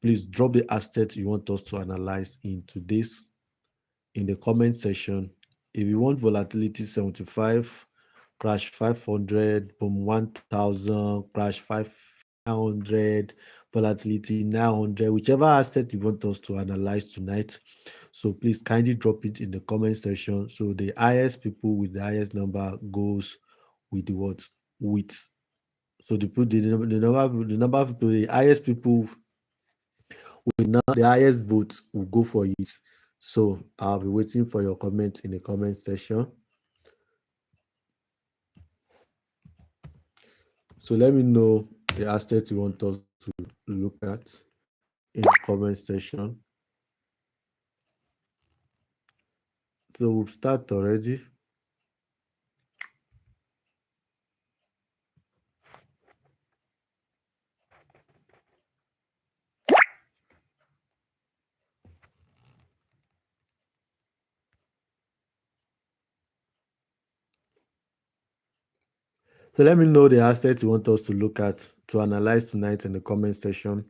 please drop the asset you want us to analyze in the comment section. If you want volatility 75, crash 500, boom 1000, crash 500, volatility 900, whichever asset you want us to analyze tonight. So please kindly drop it in the comment section. So the highest people with the highest number goes with the what? With so the number of people, the highest people with now the highest votes will go for it. So I'll be waiting for your comment in the comment section. So let me know the assets you want us to look at in the comment section. So we'll start already. So let me know the assets you want us to look at to analyze tonight in the comment section.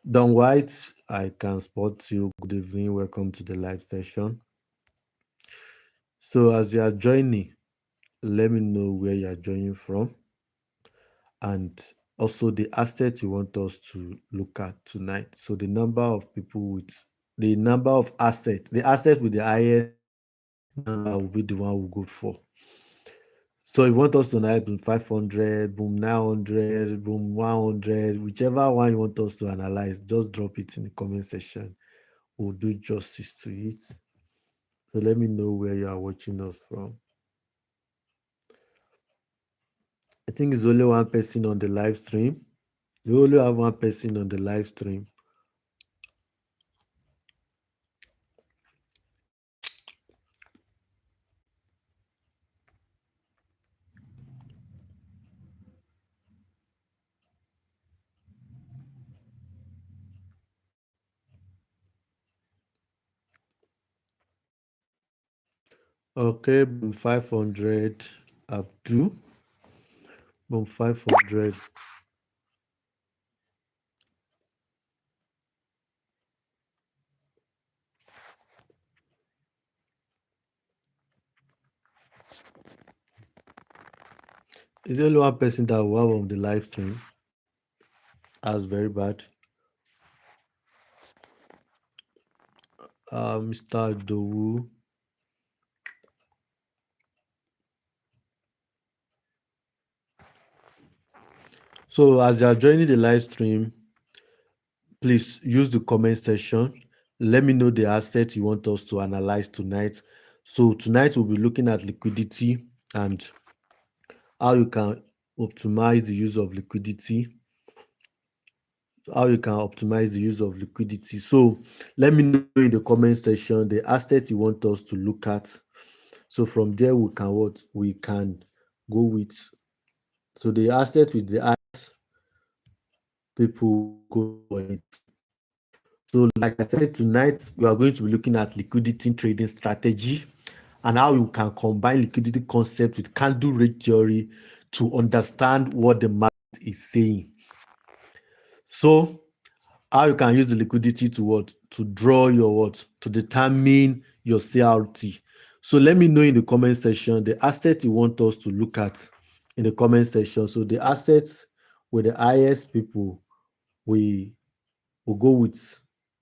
Don White, I can spot you. Good evening. Welcome to the live session. So as you are joining, let me know where you are joining from and also the assets you want us to look at tonight. So the number of people with the number of assets, the asset with the highest number will be the one we'll go for. So if you want us to analyze boom 500, boom 900, boom 100, whichever one you want us to analyze, just drop it in the comment section. We'll do justice to it. So let me know where you are watching us from. I think it's only one person on the live stream. We only have one person on the live stream. Okay, boom 500, Abdu. Boom 500. It's only one person that will have on the live stream. That's very bad. Mr. Dowu. So as you are joining the live stream, please use the comment section. Let me know the asset you want us to analyze tonight. So tonight we'll be looking at liquidity and how you can optimize the use of liquidity. So let me know in the comment section the asset you want us to look at. So from there we can go with. So the asset with the highest people go for it. So like I said, tonight we are going to be looking at liquidity trading strategy and how you can combine liquidity concept with candle rate theory to understand what the market is saying. So how you can use the liquidity to draw your to determine your CRT. So let me know in the comment section the asset you want us to look at in the comment section. So the assets with the highest people we will go with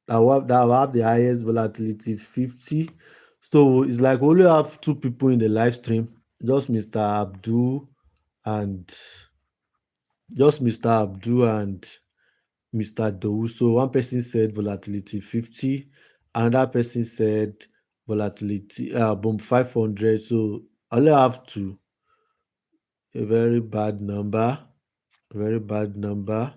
that will have the highest volatility 50. So it's like we only have two people in the live stream, just Mr. Abdul and Mr. Dowu. So one person said volatility 50, another person said volatility boom 500. So I only have two. A very bad number. The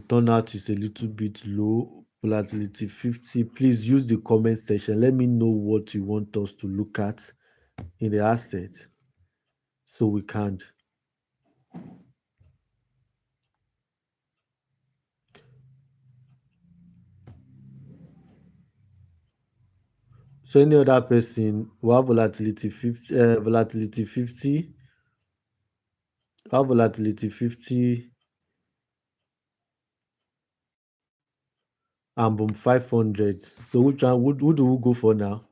turnout is a little bit low. Volatility 50. Please use the comment section. Let me know what you want us to look at in the asset so we can. So any other person who have volatility 50, volatility 50, have volatility 50, and boom 500. So which one? Who do we go for now?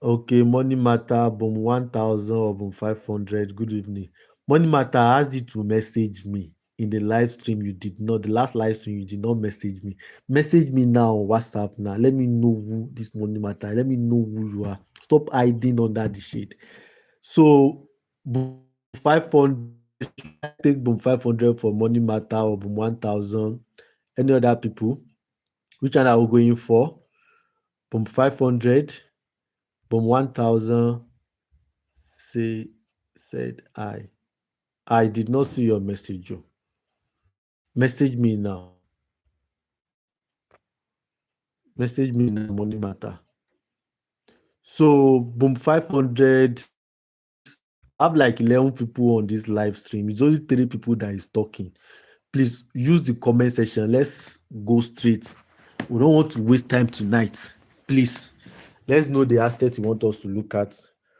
Okay, money matter boom 1000 or boom 500. Good evening. Money matter asked you to message me in the live stream. You did not. The last live stream you did not message me. Message me now on WhatsApp now. Let me know who this money matter. Let me know who you are. Stop hiding under the shade. So boom 500. Should I take boom 500 for money matter or boom 1000? Any other people? Which one are we going for? Boom 500, boom 1000. Say said I did not see your message. Oh. Message me now. Message me now, money matter. So boom 500. I have like 11 people on this live stream. It's only 3 people that is talking. Please use the comment section. Let's go straight. We don't want to waste time tonight. Please, let's know the asset you want us to look at.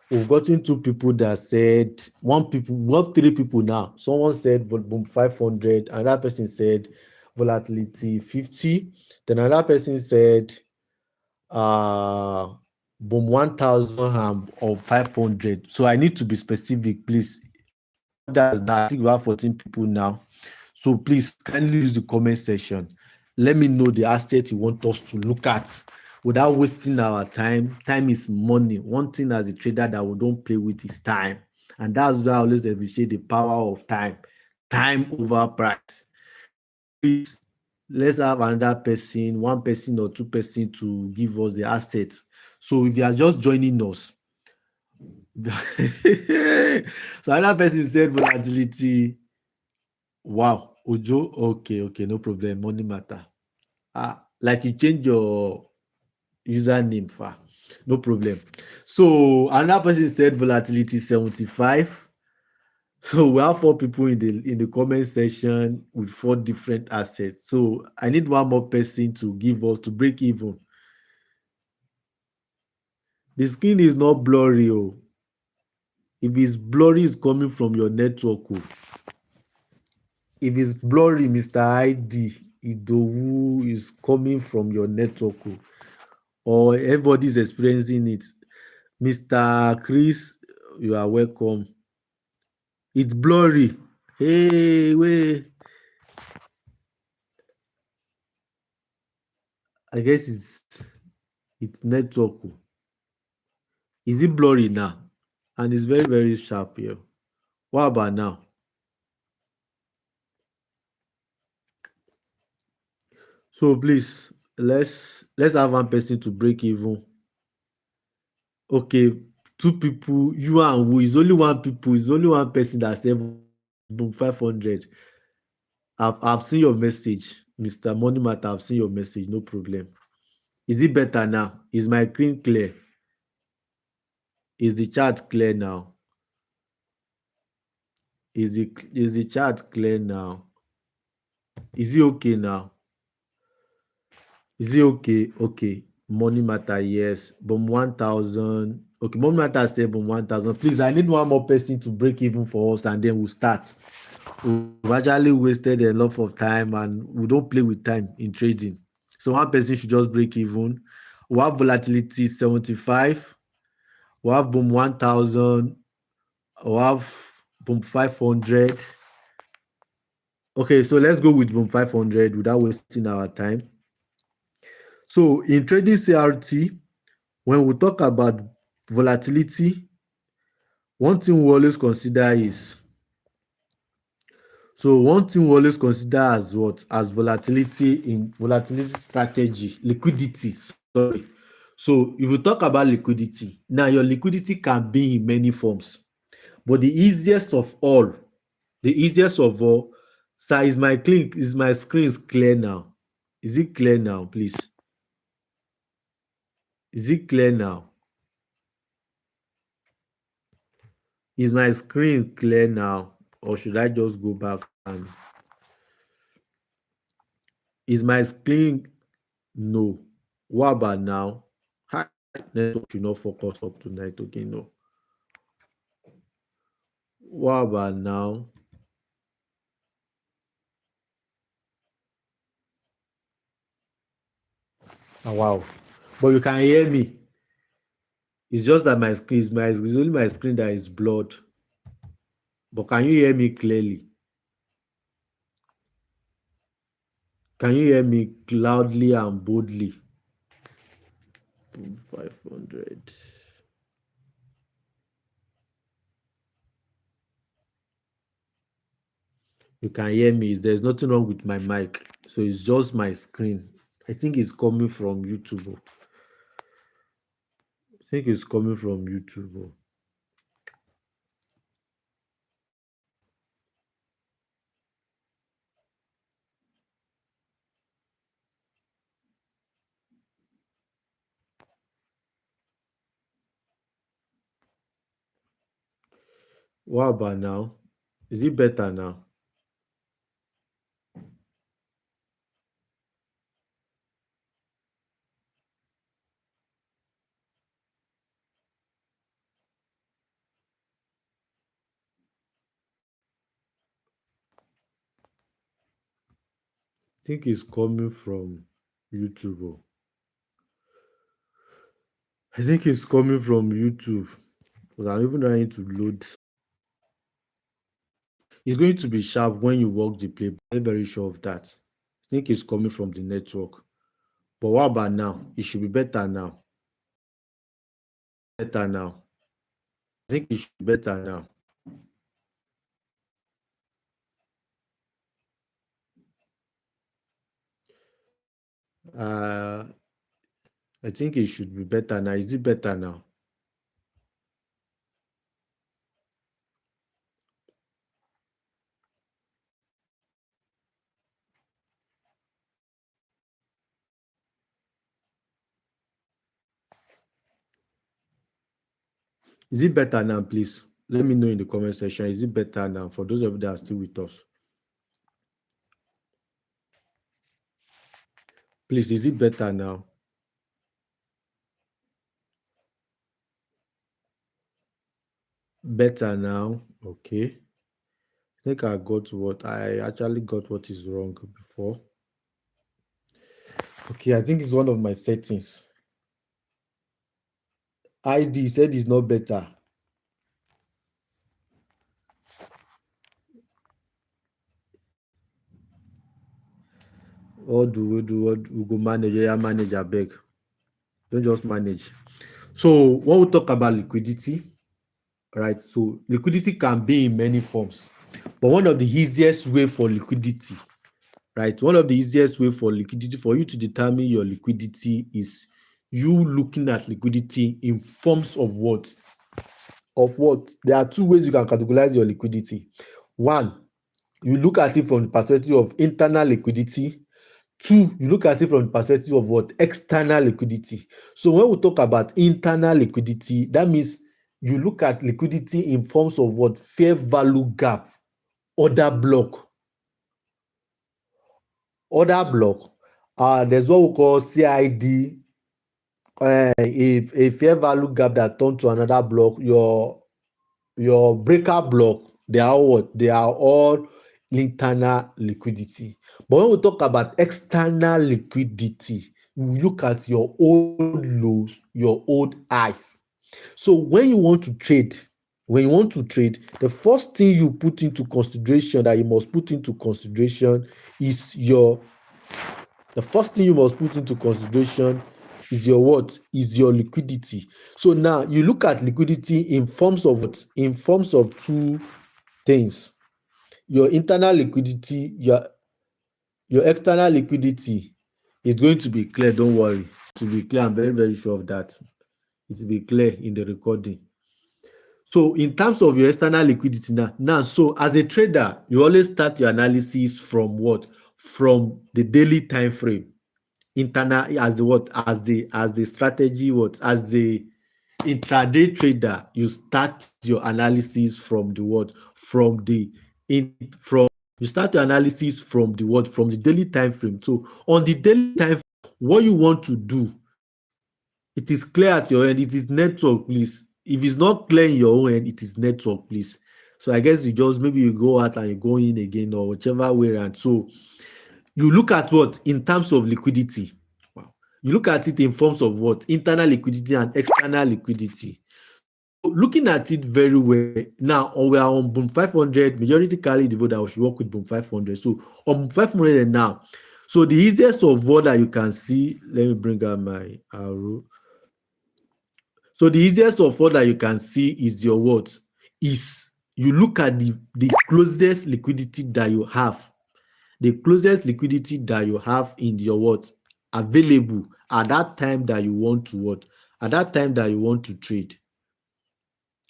We've gotten 2 people that said we have 3 people now. Someone said boom 500, another person said volatility 50, then another person said uh boom 1000 or 500. So I need to be specific, please. Others now, I think we have 14 people now. So please kindly use the comment section. Let me know the asset you want us to look at without wasting our time. Time is money. One thing as a trader that we don't play with is time. And that's why I always appreciate the power of time. Time over price. Please, let's have another person, 1 person or 2 person to give us the assets. So if you are just joining us, so another person said volatility. Wow, Ojo. Okay, okay, no problem. Money matter. Like you change your username, fa. No problem. So another person said volatility 75. So we have 4 people in the comment section with 4 different assets. So I need one more person to give us to break even. The screen is not blurry. Oh. If it's blurry, it's coming from your network. Oh. If it's blurry, Mr. ID Idowu is coming from your network. Oh. Or everybody is experiencing it. Mr. Chris, you are welcome. It's blurry. Hey, wait. I guess it's network. Oh. Is it blurry now? And it's very, very sharp here. What about now? So please, let's have 1 person to break even. Okay, 2 people, you and who is only 1 people, is only 1 person that said boom 500. I've seen your message, Mr. Money Matter. I've seen your message, no problem. Is it better now? Is my screen clear? Is the chart clear now? Is the chart clear now? Is it okay now? Is it okay? Okay. Money matter, yes. Boom 1000. Okay, money matter said boom 1000. Please, I need one more person to break even for us and then we'll start. We've actually wasted a lot of time and we don't play with time in trading. So 1 person should just break even. We have volatility 75. We have boom 1000. We have boom 500. Okay, so let's go with boom 500 without wasting our time. So in trading CRT, when we talk about volatility, one thing we always consider is one thing we always consider as what? As volatility in volatility strategy, liquidity. Sorry. So if you talk about liquidity, now your liquidity can be in many forms. But the easiest of all, sir, is my screen clear now? Is it clear now, please? Is it clear now? Is my screen clear now? Or should I just go back and is my screen no? What about now? Hi, network should not focus up tonight. Okay, no. What about now? Wow. But you can hear me. It's just that my screen is it's only my screen that is blurred. But can you hear me clearly? Can you hear me loudly and boldly? 500. You can hear me. There's nothing wrong with my mic. So it's just my screen. I think it's coming from YouTube. Oh. I think it's coming from YouTube. Oh. What about now? Is it better now? I think it's coming from YouTube. Oh. I think it's coming from YouTube. But I'm even trying to load. It's going to be sharp when you work the play. I'm very sure of that. I think it's coming from the network. But what about now? It should be better now. Better now. I think it should be better now. Uh, I think it should be better now. Is it better now? Is it better now, please? Let me know in the comment section. Is it better now for those of you that are still with us? Please, is it better now? Better now. Okay. I think I actually got what is wrong before. Okay, I think it's one of my settings. ID said it's not better. What do we do? What we go manage? Yeah, manage abeg. Don't just manage. So when we talk about liquidity, right? So liquidity can be in many forms, but one of the easiest way for liquidity, right? One of the easiest way for liquidity for you to determine your liquidity is you looking at liquidity in forms of what? Of what? There are two ways you can categorize your liquidity. One, you look at it from the perspective of internal liquidity. Two, you look at it from the perspective of what? External liquidity. So when we talk about internal liquidity, that means you look at liquidity in forms of what? Fair value gap, order block. Order block. There's what we call CID, a fair value gap that turn to another block. Your breaker block, they are what? They are all internal liquidity. But when we talk about external liquidity, we look at your old lows, your old highs. So when you want to trade, the first thing you put into consideration that you must put into consideration is your the first thing you must put into consideration is your what? Is your liquidity. So now you look at liquidity in forms of what? In forms of two things. Your internal liquidity, your external liquidity is going to be clear. Don't worry. To be clear, I'm very, very sure of that. It will be clear in the recording. So in terms of your external liquidity now, so as a trader, you always start your analysis from what? From the daily time frame. Internal as the what? As the strategy what? As the intraday trader, you start your analysis from the what? From the in from you start your analysis from the what? From the daily time frame. So on the daily time frame, what you want to do, it is clear at your end. It is network, please. If it's not clear in your own end, it is network, please. So I guess you just maybe you go out and you go in again or whichever way around. So you look at what in terms of liquidity. Wow. You look at it in forms of what? Internal liquidity and external liquidity. Looking at it very well now, we are on boom 500. Majority carry the vote that we should work with boom 500. So on boom 500 now, so the easiest of what that you can see, let me bring out my arrow. So the easiest of all that you can see is your what? Is you look at the closest liquidity that you have, the closest liquidity that you have in your what? Available at that time that you want to what? At that time that you want to trade.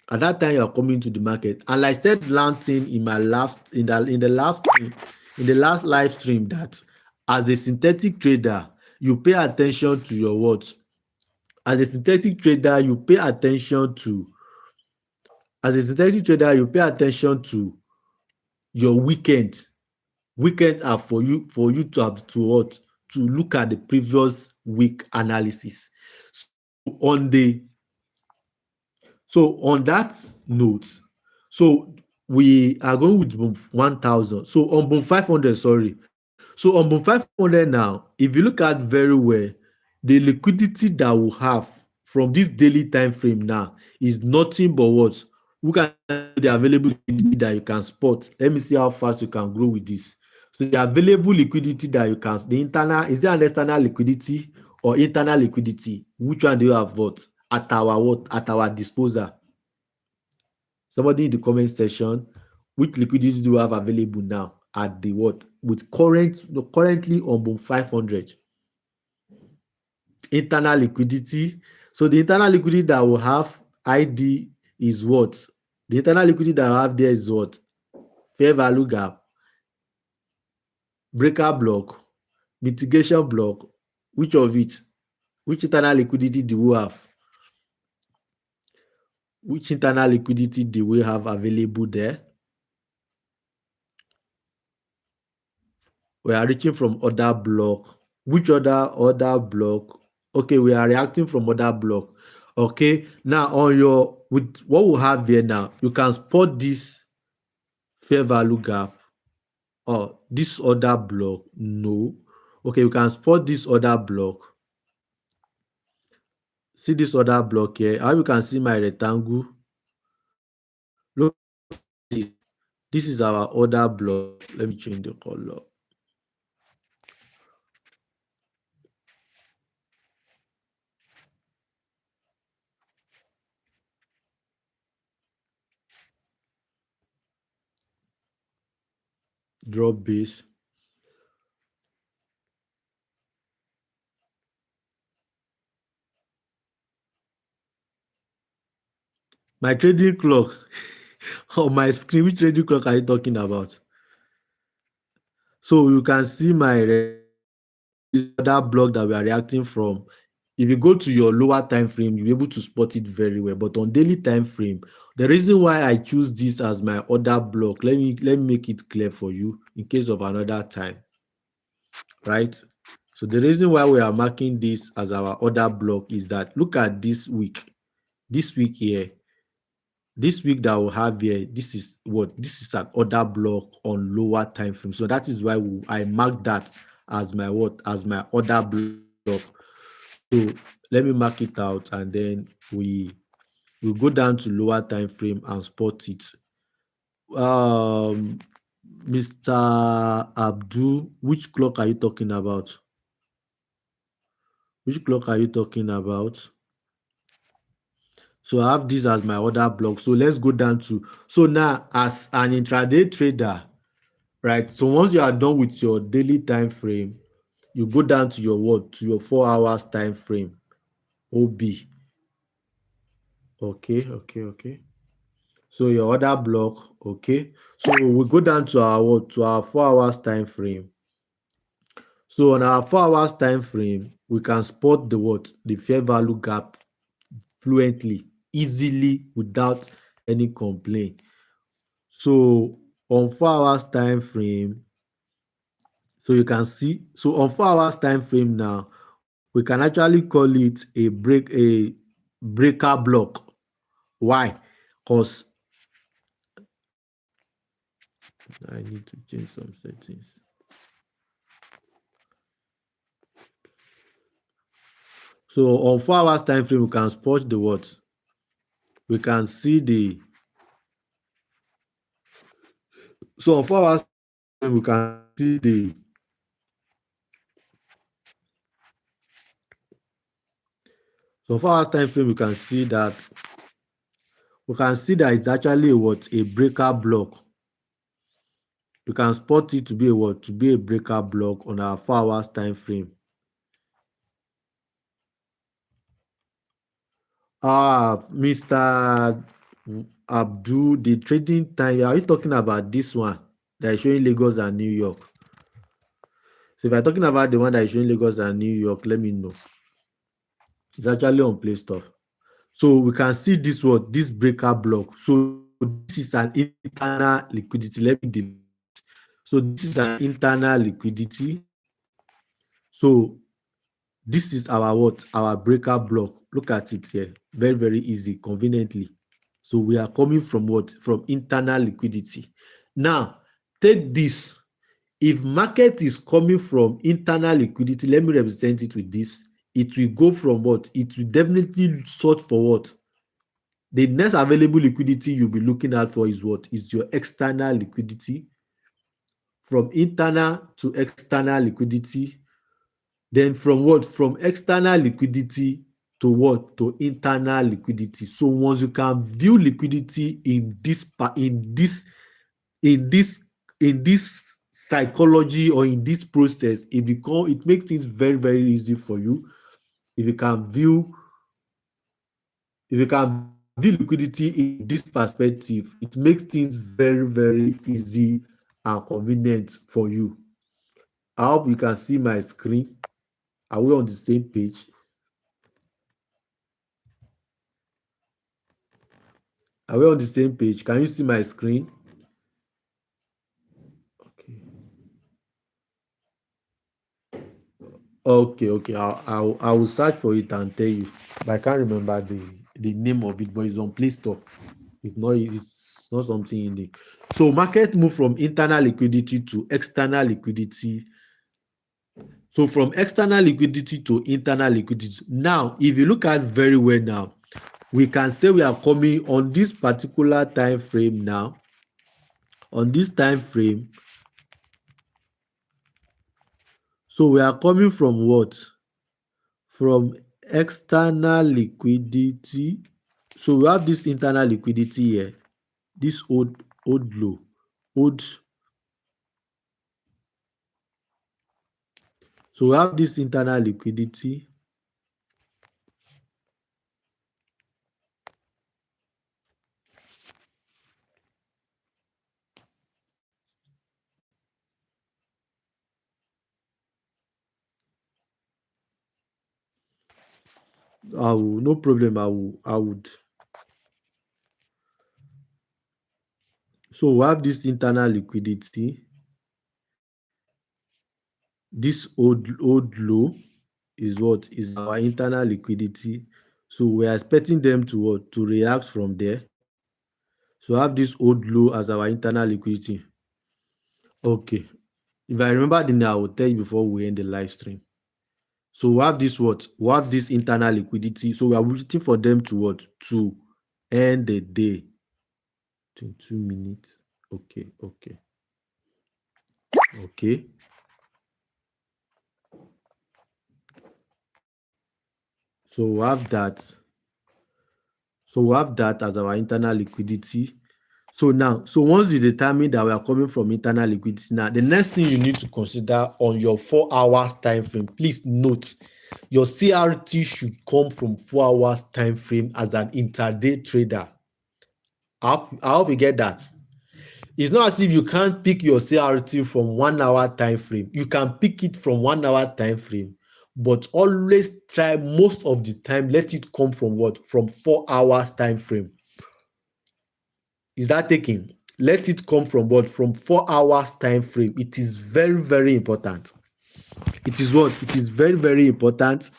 At that time you are coming to the market. And like I said last thing in my last in the last live stream, that as a synthetic trader, you pay attention to your what? As a synthetic trader, you pay attention to as a synthetic trader, you pay attention to your weekend. Weekends are for you to have to what? To look at the previous week analysis. So on the on that note, so we are going with boom 1000. So on boom 500, sorry. So on boom 500 now, if you look at very well, the liquidity that we have from this daily time frame now is nothing but what? We can the available liquidity that you can spot. Let me see how fast you can grow with this. So the available liquidity that you can, the internal, is there an external liquidity or internal liquidity? Which one do you have what? At our what? At our disposal. Somebody in the comment section, which liquidity do you have available now at the what? With currently on boom 500. Internal liquidity. So the internal liquidity that we have ID is what? The internal liquidity that I have there is what? Fair value gap, breaker block, mitigation block. Which of it? Which internal liquidity do we have? Which internal liquidity do we have available there? We are reaching from other block. Which other block? Okay, we are reacting from other block. Okay, now on your with what we have here now, you can spot this fair value gap or this other block. No. Okay, you can spot this other block. See this other block here. How you can see my rectangle? Look at this. This is our other block. Let me change the color. Drop base. My trading clock on my screen. Which trading clock are you talking about? So you can see my other block that we are reacting from. If you go to your lower time frame, you'll be able to spot it very well. But on daily time frame, the reason why I choose this as my other block, let me make it clear for you in case of another time, right? So the reason why we are marking this as our other block is that look at this week here. This week that we have here, this is what? This is an other block on lower time frame. So that is why I mark that as my what? As my other block. So let me mark it out and then we go down to lower time frame and spot it. Mr. Abdul, which clock are you talking about? Which clock are you talking about? So I have this as my other block. So let's go down to, so now as an intraday trader, right? So once you are done with your daily time frame, you go down to your what? To your 4 hours time frame, OB. Okay. So your other block, okay. So we go down to our what? To our 4 hours time frame. So on our 4 hours time frame, we can spot the what? The fair value gap fluently, easily, without any complaint. So on 4 hours time frame, so you can see, so on 4 hours time frame now, we can actually call it a breaker block. Why? Because I need to change some settings. So on 4 hours time frame, we can spot the what? We can see the so on 4 hours time we can see the so 4 hours time frame we can see that it's actually a what? A breaker block. You can spot it to be a what? To be a breaker block on our 4 hours time frame. Mr. Abdul, the trading time, are you talking about this one that is showing Lagos and New York? So if you're talking about the one that is showing Lagos and New York, let me know. It's actually on Play Store. So we can see this what? This breaker block. So this is an internal liquidity. Let me delete. So this is an internal liquidity. So this is our what? Our breaker block. Look at it here. Very, very easy, conveniently. So we are coming from what? From internal liquidity. Now, take this. If market is coming from internal liquidity, let me represent it with this. It will go from what? It will definitely sort for what? The next available liquidity you'll be looking at for is what? Is your external liquidity. From internal to external liquidity. Then from what? From external liquidity to what? To internal liquidity. So once you can view liquidity in this psychology or in this process, it makes things very, very easy for you. If you can view liquidity in this perspective, it makes things very, very easy and convenient for you. I hope you can see my screen. Are we on the same page? Are we on the same page? Can you see my screen? Okay. Okay. I will search for it and tell you. But I can't remember the name of it, but it's on Play Store. It's not something in the. So market move from internal liquidity to external liquidity. So from external liquidity to internal liquidity. Now, if you look at very well now, we can say we are coming on this particular time frame now. On this time frame, so we are coming from what? From external liquidity. So we have this internal liquidity here. This old low. So we have this internal liquidity. No problem. I would. So we have this internal liquidity. This old low is what? Is our internal liquidity. So we are expecting them to what? To react from there. So have this old low as our internal liquidity. Okay. If I remember the name, I will tell you before we end the live stream. So we have this what? We have this internal liquidity. So we are waiting for them to what? To end the day. 22 minutes. Okay. So we have that. So we have that as our internal liquidity. So now, once you determine that we are coming from internal liquidity, now the next thing you need to consider on your 4 hours time frame, please note your CRT should come from 4 hours time frame as an intraday trader. I hope you get that. It's not as if you can't pick your CRT from 1 hour time frame. You can pick it from 1 hour time frame, but always try most of the time let it come from what? From 4 hours time frame. Is that taking? Let it come from what? From 4 hours time frame. It is very, very important. It is what? It is very, very important.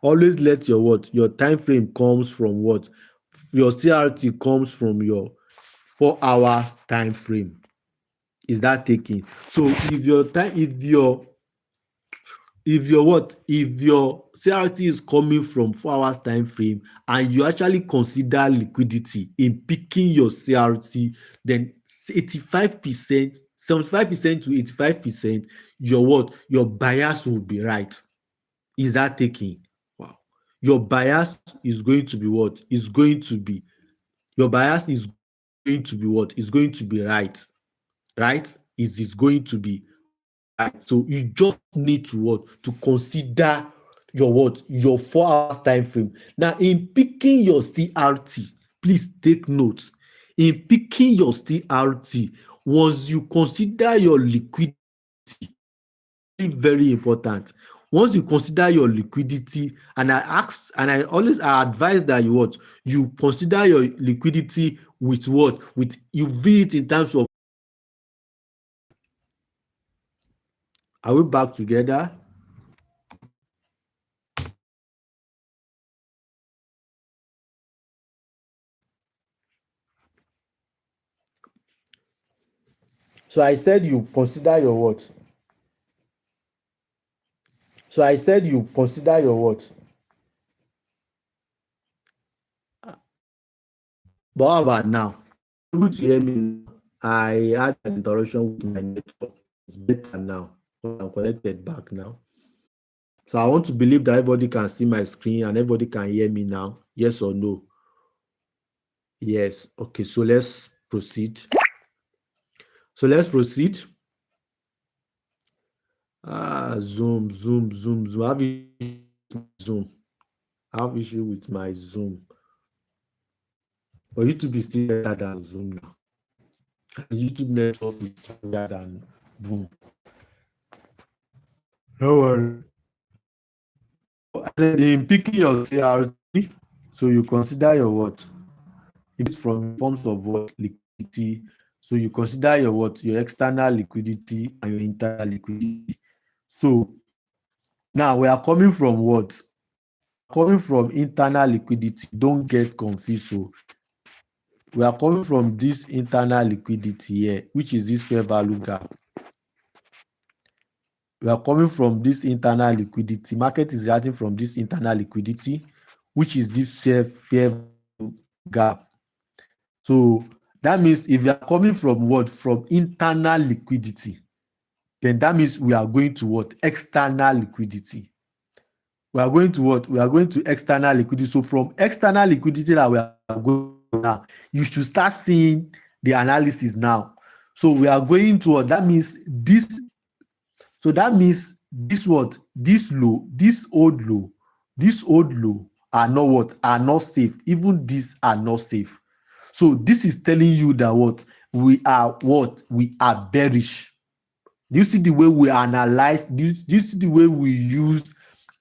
Always let your what? Your time frame comes from what? Your CRT comes from your 4 hours time frame. Is that taking? So if your if your CRT is coming from 4 hours time frame and you actually consider liquidity in picking your CRT, then 85%, 75% to 85%, your bias will be right. Is that taking? Wow. Your bias is going to be what? Is going to be your bias is going to be what? Is going to be right. Right? Is going to be right. So you just need to what? To consider your 4 hours time frame. Now, in picking your CRT, please take note. In picking your CRT, once you consider your liquidity, very important. Once you consider your liquidity, and I advise that you consider your liquidity with you view it in terms of. Are we back together? So I said you consider your what? So I said you consider your what? But how about now? Able to hear me? I had an interruption with my network. It's better now. I'm connected back now. So I want to believe that everybody can see my screen and everybody can hear me now. Yes or no? Yes. Okay, so let's proceed. So let's proceed. Zoom, Zoom, Zoom, Zoom. I have issue with Zoom. I have issue with my Zoom. But YouTube is still better than Zoom now. The YouTube network is better than Zoom. No worry. I said in picking your CRT, so you consider your what? It is from forms of what? Liquidity. So you consider your what? Your external liquidity and your internal liquidity. So now we are coming from what? Coming from internal liquidity. Don't get confused. So we are coming from this internal liquidity here, which is this fair value gap. We are coming from this internal liquidity. Market is reacting from this internal liquidity, which is this fair value gap. So that means if you are coming from what? From internal liquidity, then that means we are going to what? External liquidity. We are going to what? We are going to external liquidity. So from external liquidity that we are going to now, you should start seeing the analysis now. So we are going to what? That means this. So that means this what? This low, this old low are not what? Are not safe. Even these are not safe. So this is telling you that what? We are what? We are bearish. Do you see the way we analyze? Do you see the way we use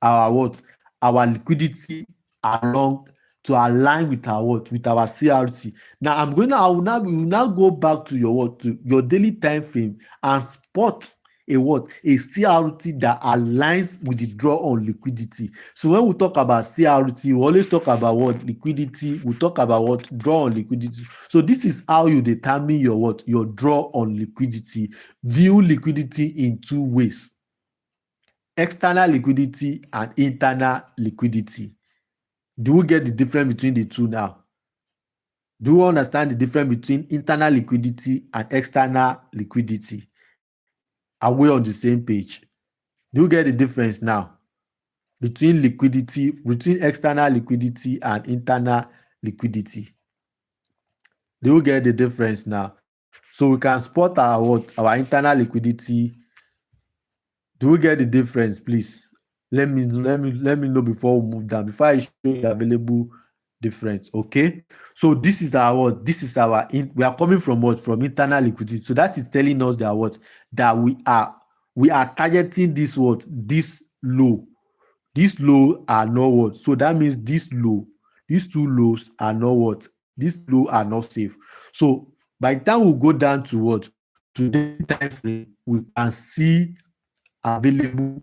our what? Our liquidity along to align with our what? With our CRT. Now I will now go back to your what? To your daily time frame and spot a what? A CRT that aligns with the draw on liquidity. So when we talk about CRT, we always talk about what? Liquidity. We talk about what? Draw on liquidity. So this is how you determine your what? Your draw on liquidity. View liquidity in two ways: external liquidity and internal liquidity. Do we get the difference between the two now? Do you understand the difference between internal liquidity and external liquidity? Are we on the same page? Do you get the difference now between external liquidity and internal liquidity? Do you get the difference now? So we can spot our internal liquidity. Do we get the difference, please? Let me know before we move down, before I show you available difference. Okay. So this is we are coming from what? From internal liquidity. So that is telling us that what? That we are targeting this what? This low. This low are not what? So that means this low, these two lows are not what? These low are not safe. So by the time we go down to what? To the time frame, we can see available.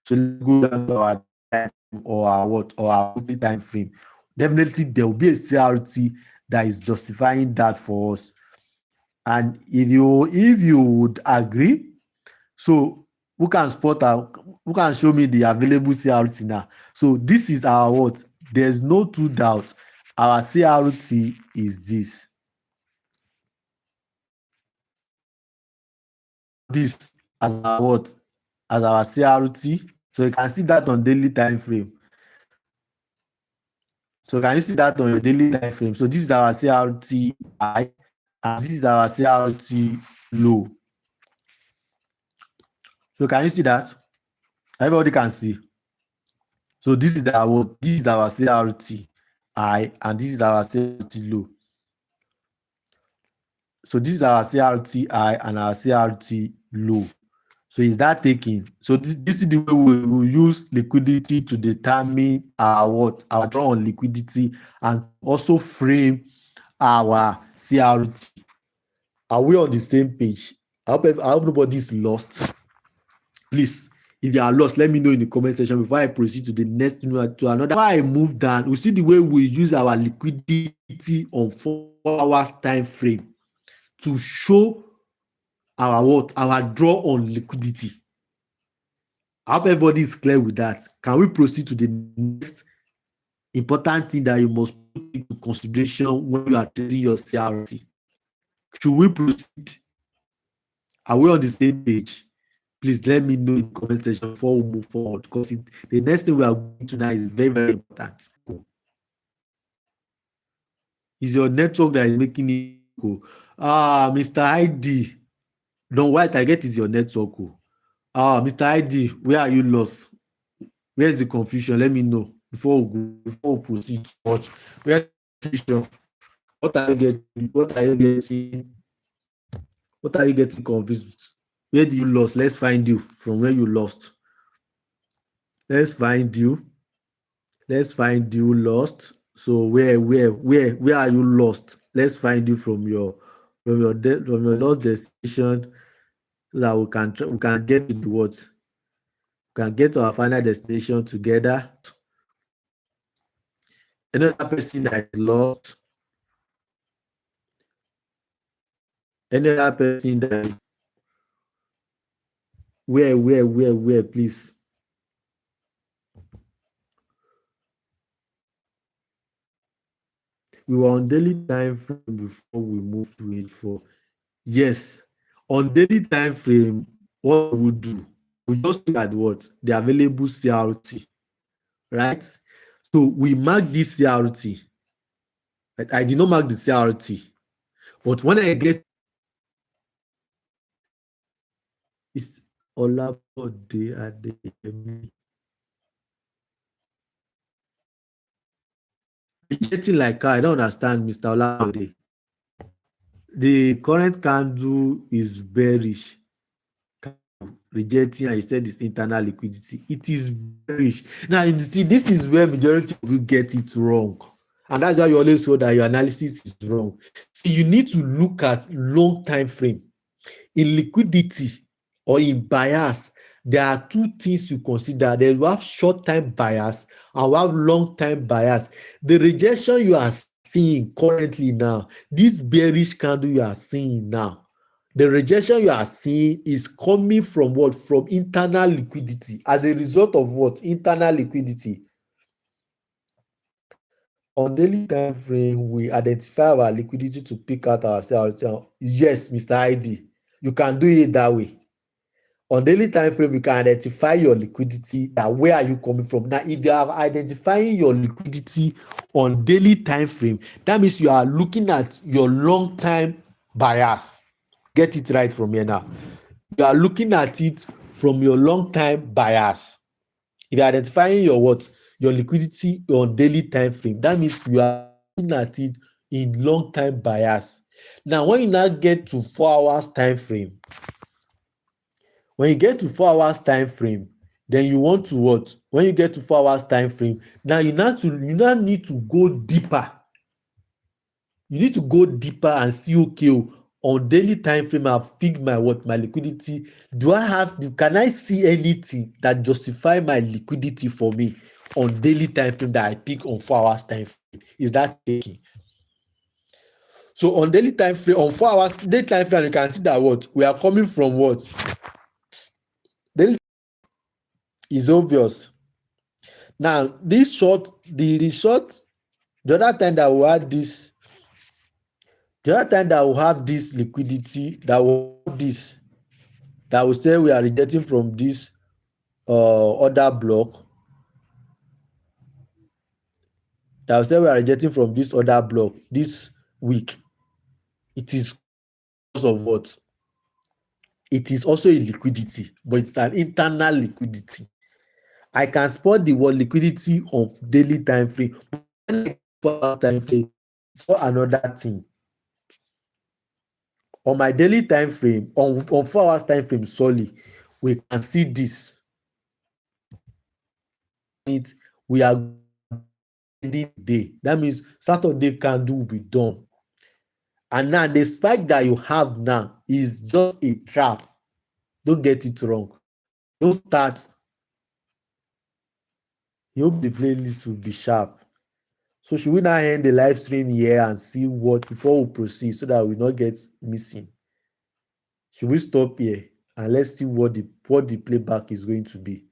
So let's go down to our time or our what? Or our weekly time frame. Definitely there will be a CRT that is justifying that for us. And if you would agree, so we can spot our Who can show me the available CRT now? So this is our what? There's no two doubt. Our CRT is this. This as our what? As our CRT. So you can see that on daily time frame. So can you see that on your daily time frame? So this is our CRT high and this is our CRT low. So can you see that? Everybody can see. So this is our what? This is our CRT high and this is our CRT low. So this is our CRT high and our CRT low. So is that taking? So this is the way we will use liquidity to determine our what? Our draw on liquidity and also frame our CRT. Are we on the same page? I hope nobody is lost. Please, if you are lost, let me know in the comment section before I proceed to the next to another. Before I move down, we see the way we use our liquidity on 4 hours time frame to show our what? Our draw on liquidity. I hope everybody is clear with that. Can we proceed to the next important thing that you must put into consideration when you are trading your CRT? Should we proceed? Are we on the same page? Please let me know in the comment section before we move forward, because the next thing we are going to now is very, very important. Is your network that is making it go? Mr. ID, don't worry, I get is your network. Mr. ID, where are you lost? Where is the confusion? Let me know before we proceed to watch. Where is the confusion? What are you getting? What are you getting confused with? Where do you lost? Let's find you from where you lost. Let's find you lost. So where are you lost? Let's find you from your lost destination, so that we can get to the what? We can get to our final destination together. Another person that is lost. Another person that is where, please. We were on daily time frame before we moved to it for. Yes, on daily time frame, what we do, we just look at what? The available CRT, right? So we mark this CRT. I did not mark the CRT, but when I get it's Olabode Adeyemi. Getting like I don't understand, Mr. Olabode. The current candle is bearish, rejecting, and you said it's internal liquidity. It is bearish. Now you see, this is where majority of you get it wrong, and that's why you always say that your analysis is wrong. See, you need to look at long time frame. In liquidity or in bias, there are two things you consider. There you have short-time bias and we have long-time bias. The rejection you are seeing currently now, this bearish candle you are seeing now, the rejection you are seeing is coming from what? From internal liquidity. As a result of what? Internal liquidity. On daily time frame, we identify our liquidity to pick out our CRT. Yes, Mr. ID, you can do it that way. On daily time frame, you can identify your liquidity. Where are you coming from? Now, if you are identifying your liquidity on daily time frame, that means you are looking at your long time bias. Get it right from here now. You are looking at it from your long time bias. If you are identifying your what? Your liquidity on daily time frame, that means you are looking at it in long time bias. Now, when you now get to 4 hours time frame, when you get to 4 hours time frame, then you want to what? When you get to 4 hours time frame, now you now need to go deeper. You need to go deeper and see, okay, on daily time frame, I've picked my what? My liquidity. Can I see anything that justify my liquidity for me on daily time frame that I pick on 4 hours time frame? Is that taking? So on daily time frame, on 4 hours daily time frame, you can see that what? We are coming from what? Daily It's obvious. Now, this short, the short, the other time that we had this, the other time that we have this liquidity, that we have this, that we say we are rejecting from this other block, that we say we are rejecting from this other block this week, it is because of what? It is also a liquidity, but it's an internal liquidity. I can spot the word liquidity of daily time frame, but when I go 4 hours time frame, it's for another thing. On my daily time frame, on 4 hours time frame solely, we can see this. It we are ending the day. That means Saturday candle will be done. And now the spike that you have now is just a trap. Don't get it wrong. Don't start. You hope the playlist will be sharp. So should we now end the live stream here and see what before we proceed so that we not get missing? Should we stop here and let's see what the playback is going to be?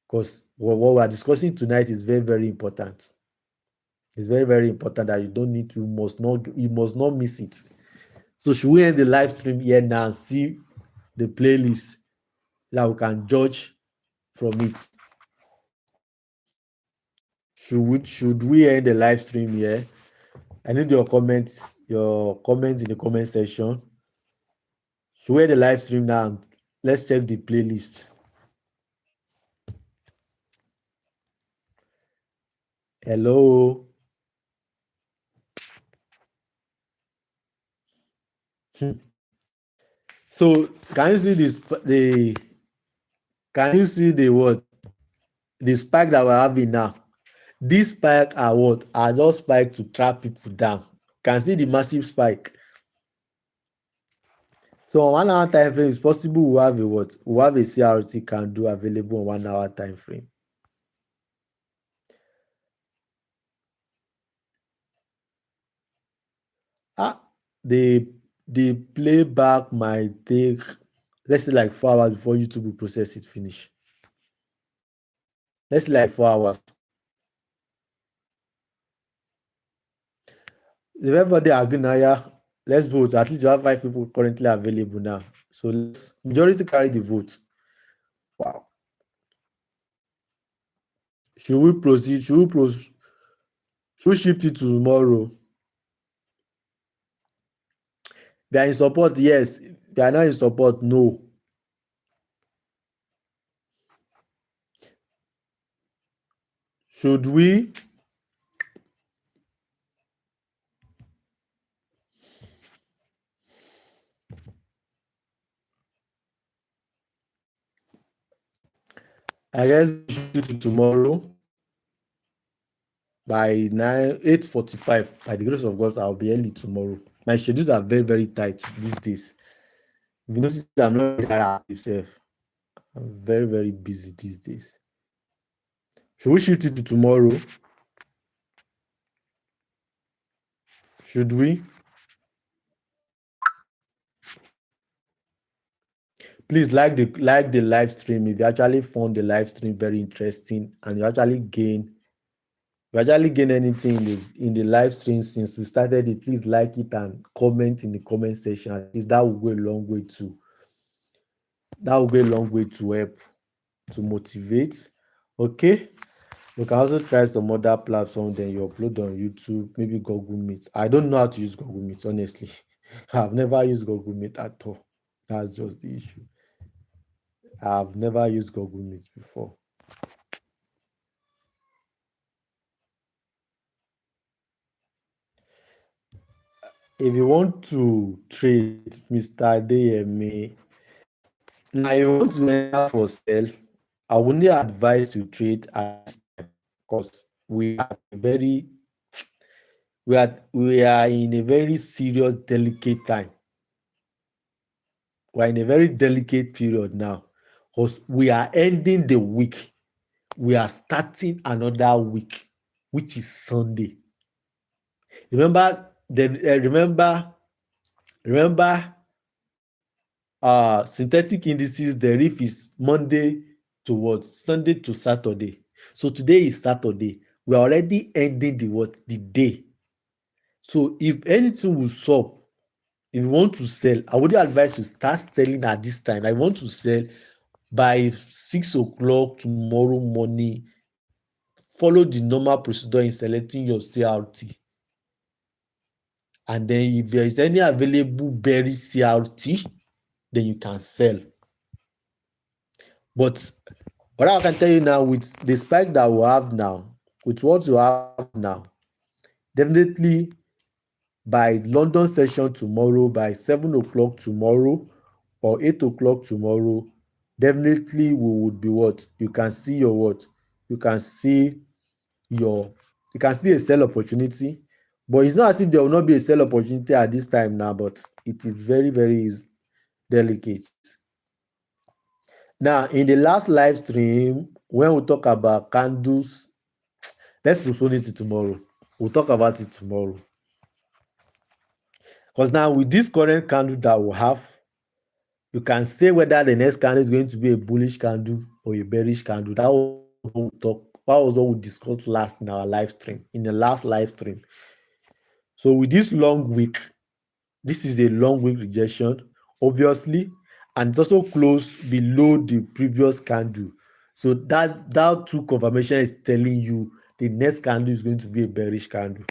Because what we are discussing tonight is very, very important. It's very, very important that you must not miss it. So should we end the live stream here now and see the playlist that we can judge from it? Should we end the live stream here? I need your comments in the comment section. Should we end the live stream now? Let's check the playlist. Hello. So can you see this? Can you see the what? The spike that we're having now. This spike are what? Are just spike to trap people down. Can see the massive spike. So on 1 hour time frame, it's possible we have a what? We have a CRT candle available on 1 hour time frame. The playback might take, let's say, like 4 hours before YouTube will process it finish. Let's say like 4 hours. If everybody agree now, yeah, let's vote. At least you have 5 people currently available now. So majority carry the vote. Wow. Should we proceed? Should we shift it to tomorrow? They are in support, yes. They are not in support, no. Should we? I guess we shift it to tomorrow by 8:45. By the grace of God, I'll be early tomorrow. My schedules are very, very tight these days. If you notice, I'm not very active. I'm very, very busy these days. Should we shift it to tomorrow? Should we? Please like the live stream if you actually found the live stream very interesting and you actually gain anything in the live stream since we started it. Please like it and comment in the comment section. At least that will go a long way to help to motivate. Okay. You can also try some other platform, then you upload on YouTube, maybe Google Meet. I don't know how to use Google Meet, honestly. I've never used Google Meet at all. That's just the issue. I've never used Google Meet before. If you want to trade, Mr. Adeyemi, now you want to enter for sale, I would only advise you trade at this time because we are in a very serious, delicate time. We are in a very delicate period now because we are ending the week. We are starting another week, which is Sunday. Remember synthetic indices, the riff is Monday to what? Sunday to Saturday. So today is Saturday. We are already ending the what? The day. So if anything will sup, if you want to sell, I would advise you start selling at this time. I want to sell by 6 o'clock tomorrow morning. Follow the normal procedure in selecting your CRT. And then if there is any available berry CRT, then you can sell. But what I can tell you now, with the spike that we have now, with what you have now, definitely by London session tomorrow, by 7 o'clock tomorrow or 8 o'clock tomorrow, definitely we would be what? You can see your what? You can see your you can see a sell opportunity. But it's not as if there will not be a sell opportunity at this time now, but it is very, very delicate. Now, in the last live stream, when we talk about candles, let's postpone it to tomorrow. We'll talk about it tomorrow. Because now with this current candle that we have, you can say whether the next candle is going to be a bullish candle or a bearish candle. That was what we discussed last in our live stream, in the last live stream. So with this long week, this is a long week rejection, obviously, and it's also closed below the previous candle. So that two confirmation is telling you the next candle is going to be a bearish candle.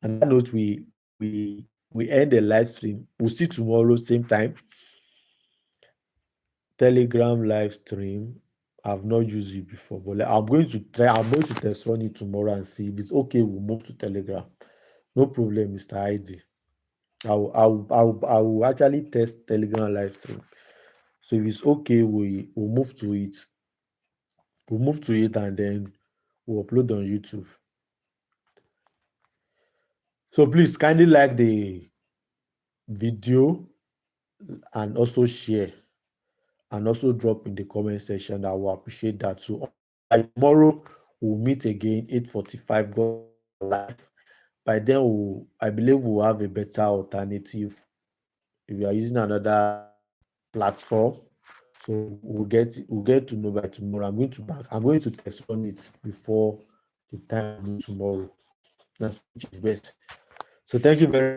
And that note, we end the live stream. We'll see tomorrow, same time. Telegram live stream. I've not used it before, but I'm going to test run it tomorrow and see if it's okay. We'll move to Telegram. No problem, Mr. ID. I will actually test Telegram live stream. So if it's okay, we'll move to it. We'll move to it and then we'll upload on YouTube. So please kindly like the video and also share and also drop in the comment section. I will appreciate that. So by tomorrow we'll meet again 8:45 go live. By then I believe we'll have a better alternative. If we are using another platform, so we'll get to know by tomorrow. I'm going to test on it before the time tomorrow. That's which is best. So thank you very much.